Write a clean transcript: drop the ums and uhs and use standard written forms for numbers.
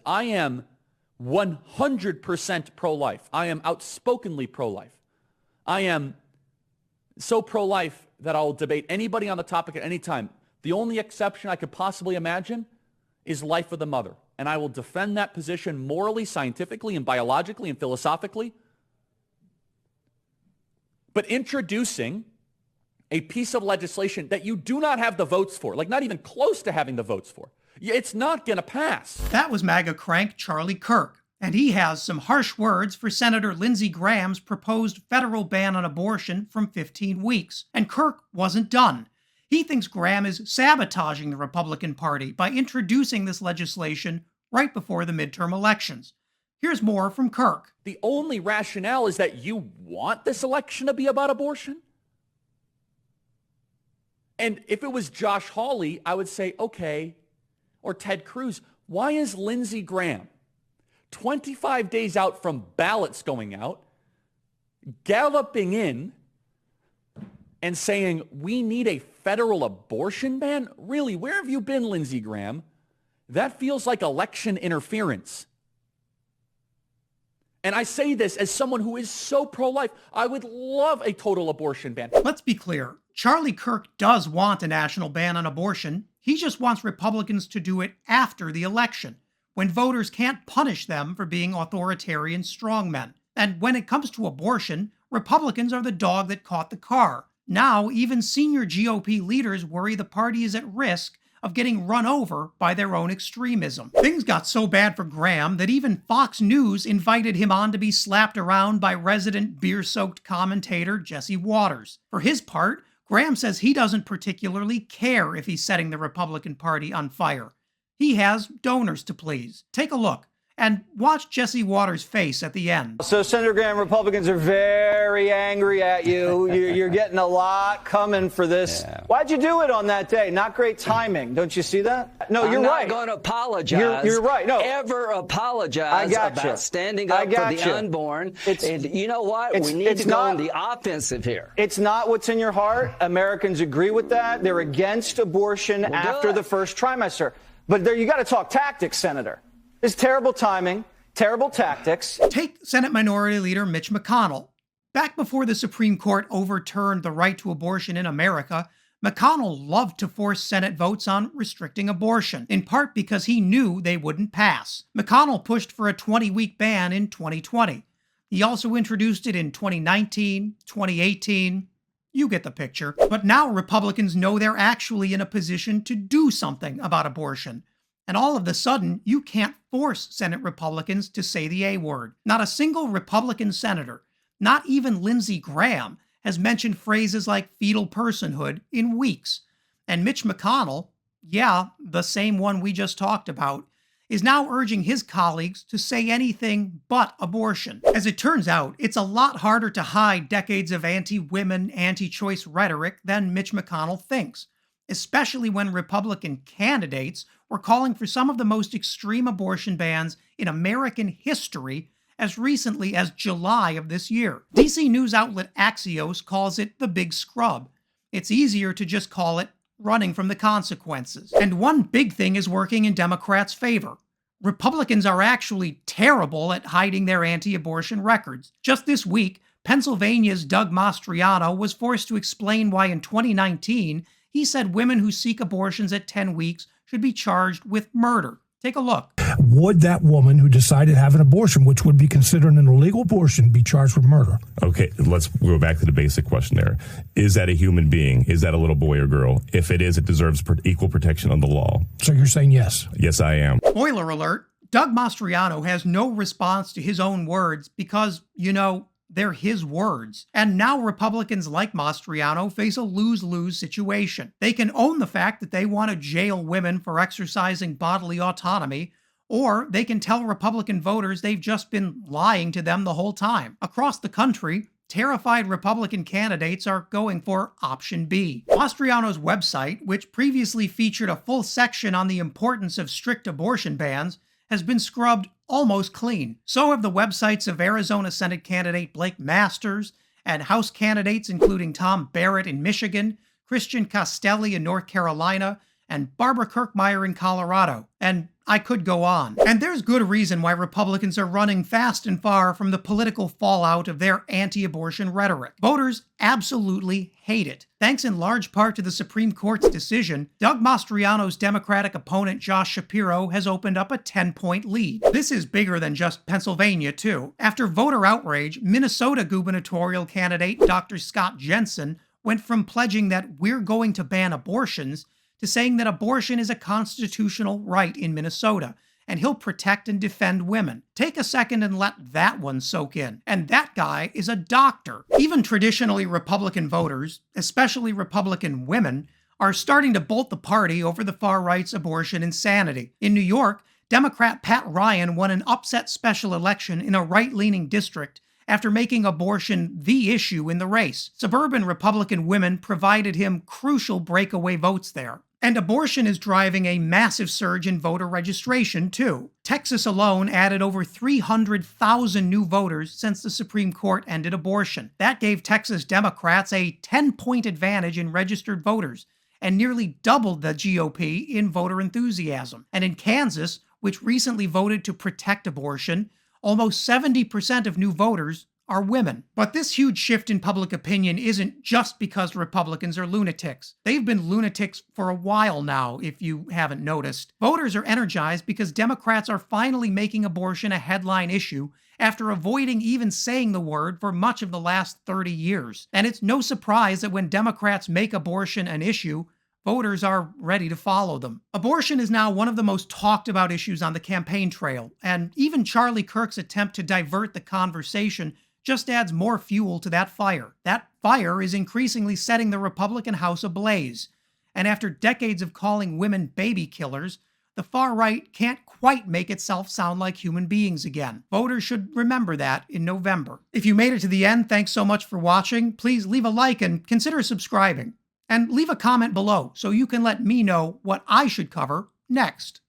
I am 100% pro-life. I am outspokenly pro-life. I am so pro-life that I'll debate anybody on the topic at any time. The only exception I could possibly imagine is life of the mother. And I will defend that position morally, scientifically, and biologically, and philosophically. But introducing a piece of legislation that you do not have the votes for, like not even close to having the votes for, it's not going to pass. That was MAGA crank Charlie Kirk, and he has some harsh words for Senator Lindsey Graham's proposed federal ban on abortion from 15 weeks. And Kirk wasn't done. He thinks Graham is sabotaging the Republican Party by introducing this legislation right before the midterm elections. Here's more from Kirk. The only rationale is that you want this election to be about abortion? And if it was Josh Hawley, I would say, okay, or Ted Cruz, why is Lindsey Graham 25 days out from ballots going out, galloping in and saying, we need a federal abortion ban? Really, where have you been, Lindsey Graham? That feels like election interference. And I say this as someone who is so pro-life. I would love a total abortion ban. Let's be clear. Charlie Kirk does want a national ban on abortion. He just wants Republicans to do it after the election, when voters can't punish them for being authoritarian strongmen. And when it comes to abortion, Republicans are the dog that caught the car. Now, even senior GOP leaders worry the party is at risk of getting run over by their own extremism. Things got so bad for Graham that even Fox News invited him on to be slapped around by resident beer-soaked commentator Jesse Waters. For his part, Graham says he doesn't particularly care if he's setting the Republican Party on fire. He has donors to please. Take a look. And watch Jesse Waters' face at the end. So, Senator Graham, Republicans are very angry at you. You're getting a lot coming for this. Yeah. Why'd you do it on that day? Not great timing. Don't you see that? No, you're right. I'm not going to apologize. You're right. No. Ever apologize about standing up for the unborn. And you know what? We need to go on the offensive here. It's not what's in your heart. Americans agree with that. They're against abortion after the first trimester. But there, you got to talk tactics, Senator. It's terrible timing, terrible tactics. Take Senate Minority Leader Mitch McConnell. Back before the Supreme Court overturned the right to abortion in America, McConnell loved to force Senate votes on restricting abortion, in part because he knew they wouldn't pass. McConnell pushed for a 20-week ban in 2020. He also introduced it in 2019, 2018. You get the picture. But now Republicans know they're actually in a position to do something about abortion. And all of a sudden, you can't force Senate Republicans to say the A word. Not a single Republican senator, not even Lindsey Graham, has mentioned phrases like fetal personhood in weeks. And Mitch McConnell, yeah, the same one we just talked about, is now urging his colleagues to say anything but abortion. As it turns out, it's a lot harder to hide decades of anti-women, anti-choice rhetoric than Mitch McConnell thinks, especially when Republican candidates were calling for some of the most extreme abortion bans in American history as recently as July of this year. DC news outlet Axios calls it the big scrub. It's easier to just call it running from the consequences. And one big thing is working in Democrats' favor. Republicans are actually terrible at hiding their anti-abortion records. Just this week, Pennsylvania's Doug Mastriano was forced to explain why in 2019 he said women who seek abortions at 10 weeks should be charged with murder. Take a look. Would that woman who decided to have an abortion, which would be considered an illegal abortion, be charged with murder? Okay, let's go back to the basic question there. Is that a human being? Is that a little boy or girl? If it is, it deserves equal protection under the law. So you're saying yes? Yes, I am. Spoiler alert, Doug Mastriano has no response to his own words because, they're his words. And now Republicans like Mastriano face a lose-lose situation. They can own the fact that they want to jail women for exercising bodily autonomy, or they can tell Republican voters they've just been lying to them the whole time. Across the country, terrified Republican candidates are going for option B. Mastriano's website, which previously featured a full section on the importance of strict abortion bans, has been scrubbed almost clean. So have the websites of Arizona Senate candidate Blake Masters and House candidates including Tom Barrett in Michigan, Christian Castelli in North Carolina, and Barbara Kirkmeyer in Colorado. And I could go on. And there's good reason why Republicans are running fast and far from the political fallout of their anti-abortion rhetoric. Voters absolutely hate it. Thanks in large part to the Supreme Court's decision, Doug Mastriano's Democratic opponent Josh Shapiro has opened up a 10-point lead. This is bigger than just Pennsylvania, too. After voter outrage, Minnesota gubernatorial candidate Dr. Scott Jensen went from pledging that we're going to ban abortions to saying that abortion is a constitutional right in Minnesota, and he'll protect and defend women. Take a second and let that one soak in. And that guy is a doctor. Even traditionally Republican voters, especially Republican women, are starting to bolt the party over the far right's abortion insanity. In New York, Democrat Pat Ryan won an upset special election in a right-leaning district after making abortion the issue in the race. Suburban Republican women provided him crucial breakaway votes there. And abortion is driving a massive surge in voter registration, too. Texas alone added over 300,000 new voters since the Supreme Court ended abortion. That gave Texas Democrats a 10-point advantage in registered voters and nearly doubled the GOP in voter enthusiasm. And in Kansas, which recently voted to protect abortion, almost 70% of new voters are women. But this huge shift in public opinion isn't just because Republicans are lunatics. They've been lunatics for a while now, if you haven't noticed. Voters are energized because Democrats are finally making abortion a headline issue after avoiding even saying the word for much of the last 30 years. And it's no surprise that when Democrats make abortion an issue, voters are ready to follow them. Abortion is now one of the most talked about issues on the campaign trail, and even Charlie Kirk's attempt to divert the conversation just adds more fuel to that fire. That fire is increasingly setting the Republican House ablaze. And after decades of calling women baby killers, the far right can't quite make itself sound like human beings again. Voters should remember that in November. If you made it to the end, thanks so much for watching. Please leave a like and consider subscribing. And leave a comment below so you can let me know what I should cover next.